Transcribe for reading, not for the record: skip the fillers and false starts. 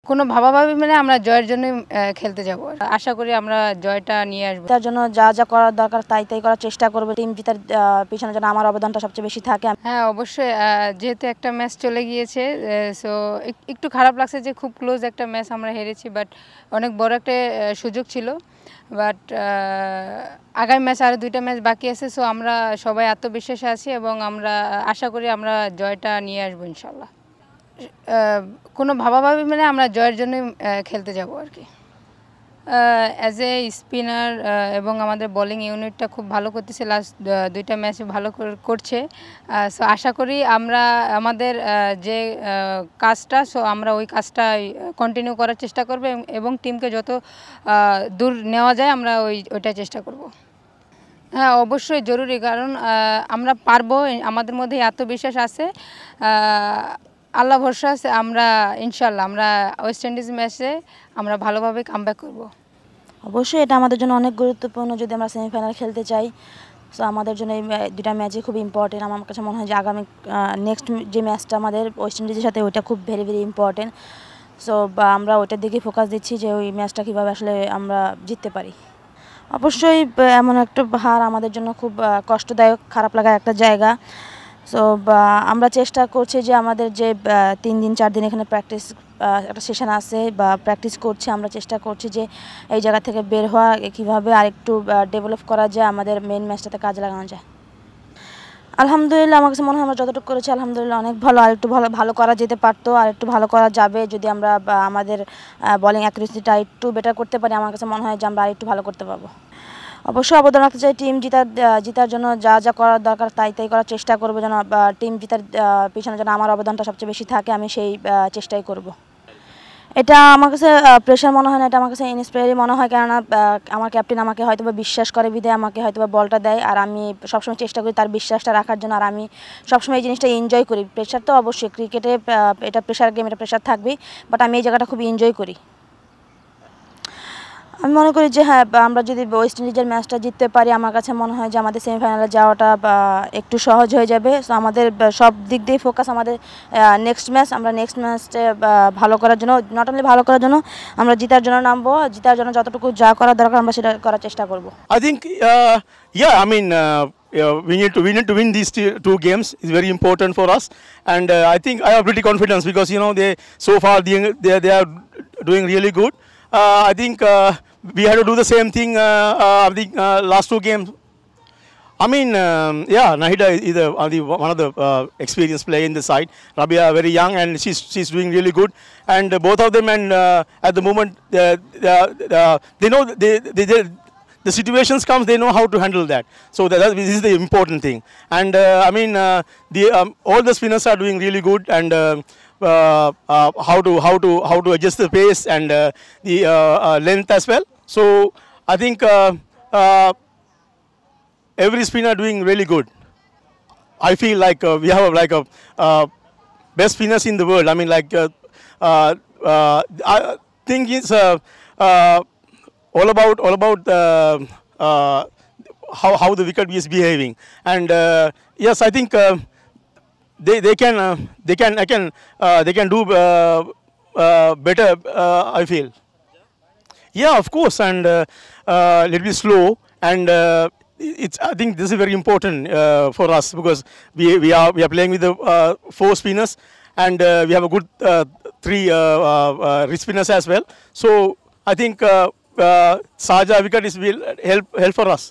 কোনো ভাবাভাবি মানে আমরা জয়ের জন্য খেলতে যাব। আশা করি আমরা জয়টা নিয়ে আসব। তার জন্য যা যা করার দরকার তাই করার চেষ্টা করব। টিম জেতার পিছনে যেন আমার অবদানটা সবচেয়ে বেশি থাকে। হ্যাঁ, অবশ্যই। যেহেতু একটা ম্যাচ চলে গিয়েছে, সো একটু খারাপ লাগছে যে খুব ক্লোজ একটা ম্যাচ আমরা হেরেছি, বাট অনেক বড় একটা সুযোগ ছিল। বাট আগামী ম্যাচ আরও 2টা ম্যাচ বাকি আছে, সো আমরা সবাই আত্মবিশ্বাসে আছি এবং আমরা আশা করি আমরা জয়টা নিয়ে আসবো ইনশাল্লাহ। কোনো ভাবাভাবি মানে আমরা জয়ের জন্য খেলতে যাব আর কি। অ্যাজ এ স্পিনার এবং আমাদের বোলিং ইউনিটটা খুব ভালো করতেছে, লাস্ট 2টা ম্যাচে ভালো করছে। সো আশা করি আমরা আমাদের যে কাজটা, সো আমরা ওই কাজটা কন্টিনিউ করার চেষ্টা করব এবং টিমকে যত দূর নেওয়া যায় আমরা ওইটা চেষ্টা করব। হ্যাঁ, অবশ্যই জরুরি, কারণ আমরা পারবো, আমাদের মধ্যে আত্মবিশ্বাস আছে। আল্লাহ ভরসা আছে, আমরা ইনশাল্লাহ আমরা ওয়েস্ট ইন্ডিজ ম্যাচে আমরা ভালোভাবে কামব্যাক করব। অবশ্যই এটা আমাদের জন্য অনেক গুরুত্বপূর্ণ যদি আমরা সেমিফাইনাল খেলতে চাই। সো আমাদের জন্য এই 2টা ম্যাচই খুব ইম্পর্টেন্ট। আমার কাছে মনে হয় যে আগামী নেক্সট যে ম্যাচটা আমাদের ওয়েস্ট ইন্ডিজের সাথে ওইটা খুব ভেরি ভেরি ইম্পর্টেন্ট। সো আমরা ওইটার দিকে ফোকাস দিচ্ছি যে ওই ম্যাচটা কীভাবে আসলে আমরা জিততে পারি। অবশ্যই এমন একটা হার আমাদের জন্য খুব কষ্টদায়ক, খারাপ লাগার একটা জায়গা। সো আমরা চেষ্টা করছি যে আমাদের যে 3 দিন 4 দিন এখানে প্র্যাকটিস একটা সেশন আছে বা প্র্যাকটিস করছি, আমরা চেষ্টা করছি যে এই জায়গা থেকে বের হওয়া, কীভাবে আরেকটু ডেভেলপ করা যায়, আমাদের মেইন ম্যাচটাতে কাজে লাগানো যায়। আলহামদুলিল্লাহ, আমার কাছে মনে হয় আমরা যতটুকু করেছি আলহামদুলিল্লাহ অনেক ভালো। আরেকটু ভালো করা যেতে পারতো, আরেকটু ভালো করা যাবে যদি আমরা আমাদের বোলিং অ্যাকুরেসিটা একটু বেটার করতে পারি। আমার কাছে মনে হয় যে আমরা আরেকটু ভালো করতে পারবো। অবশ্যই অবদান রাখতে চাই টিম জেতার জন্য যা যা করার দরকার তাই করার চেষ্টা করবো, যেন টিম জেতার পিছনে যেন আমার অবদানটা সবচেয়ে বেশি থাকে, আমি সেই চেষ্টাই করব। এটা আমার কাছে প্রেশার মনে হয় না, এটা আমার কাছে ইন্সপায়ারই মনে হয়, কেননা আমার ক্যাপ্টেন আমাকে হয়তো বা বিশ্বাস করে বিধায় আমাকে হয়তো বা বলটা দেয়, আর আমি সবসময় চেষ্টা করি তার বিশ্বাসটা রাখার জন্য, আর আমি সবসময় এই জিনিসটা এনজয় করি। প্রেশার তো অবশ্যই ক্রিকেটে এটা প্রেশার গেম, এটা প্রেশার থাকবেই, বাট আমি এই জায়গাটা খুব এনজয় করি। আমি মনে করি যে হ্যাঁ, আমরা যদি ওয়েস্ট ইন্ডিজের ম্যাচটা জিততে পারি, আমার কাছে মনে হয় যে আমাদের সেমিফাইনালে যাওয়াটা একটু সহজ হয়ে যাবে। সো আমাদের সব দিক দিয়ে ফোকাস আমাদের নেক্সট ম্যাচ, আমরা নেক্সট ম্যাচে ভালো করার জন্য, নট অনলি ভালো করার জন্য, আমরা জেতার জন্য নামবো। জেতার জন্য যতটুকু যা করার দরকার আমরা সেটা করার চেষ্টা করব। I think, yeah, I mean, we need to win these two games. It's very important for us, and I think I have pretty confidence because they so far they are doing really good. I think we had to do the same thing. I think last 2 games. I mean, yeah, Nahida is one of the experienced player in the side. Rabia very young and she's doing really good. And both of them, and at the moment they know the situations comes, they know how to handle that. So this is the important thing. And I mean, all the spinners are doing really good, and how to adjust the pace and the length as well. So I think every spinner doing really good. I feel like we have like a best spinners in the world. I mean, like I think it's all about how the wicket is behaving. And yes, I think they can do better. I feel. Yeah, of course, and little bit slow, and I think this is very important for us because we are playing with the 4 spinners, and we have a good 3 wrist spinners as well. So I think Saja wicket will help for us.